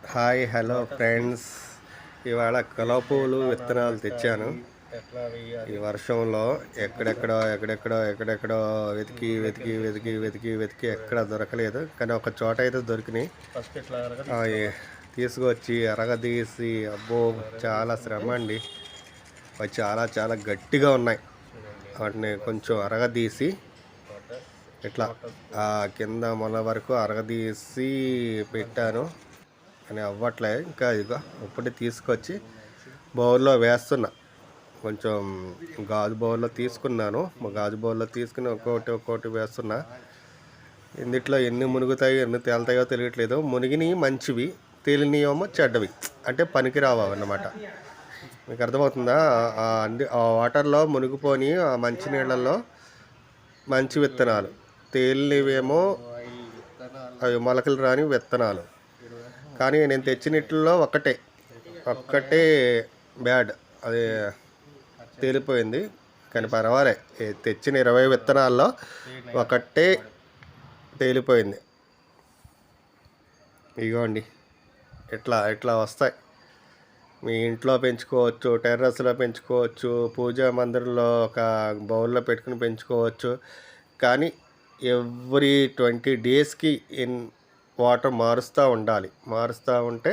Hi hello friends. ఇవాళ కలువ పువ్వులు విత్తనాలు తెచ్చాను. ఈ వర్షంలో ఎక్కడెక్కడో వెతికి వెతికి వెతికి వెతికి వెతికి ఎక్కడ దొరకలేదు, కానీ ఒక చోట అయితే దొరికినాయి. తీసుకొచ్చి అరగదీసి, అబ్బో చాలా శ్రమ అండి. అవి చాలా చాలా గట్టిగా ఉన్నాయి. వాటిని కొంచెం అరగదీసి ఇట్లా కింద మొల వరకు అరగదీసి పెట్టాను, అని అవ్వట్లే. ఇంకా ఇదిగో ఇప్పుడే తీసుకొచ్చి బౌల్లో వేస్తున్నా. కొంచెం గాజు బౌల్లో తీసుకున్నాను. గాజు బౌల్లో తీసుకుని ఒక్కొక్కటి వేస్తున్నా. ఇందుట్లో ఎన్ని మునుగుతాయో ఎన్ని తేలుతాయో తెలియట్లేదు. మునిగినవి మంచివి, తేలినవేమో చెడ్డవి, అంటే పనికిరావు అన్నమాట. మీకు అర్థమవుతుందా? ఆ వాటర్లో మునిగిపోని ఆ మంచి నీళ్ళల్లో మంచి విత్తనాలు, తేలినవేమో అవి మొలకలు రాని విత్తనాలు. కానీ నేను తెచ్చినట్లో ఒక్కటే బ్యాడ్, అది తేలిపోయింది. కానీ పర్వాలే, తెచ్చిన 20 విత్తనాల్లో ఒకటే తేలిపోయింది. ఇగోండి, ఇట్లా వస్తాయి. మీ ఇంట్లో పెంచుకోవచ్చు, టెర్రస్లో పెంచుకోవచ్చు, పూజా మందిరంలో ఒక బౌల్లో పెట్టుకుని పెంచుకోవచ్చు. కానీ ఎవ్రీ 20 డేస్కి వాటర్ మారుస్తూ ఉండాలి. మారుస్తూ ఉంటే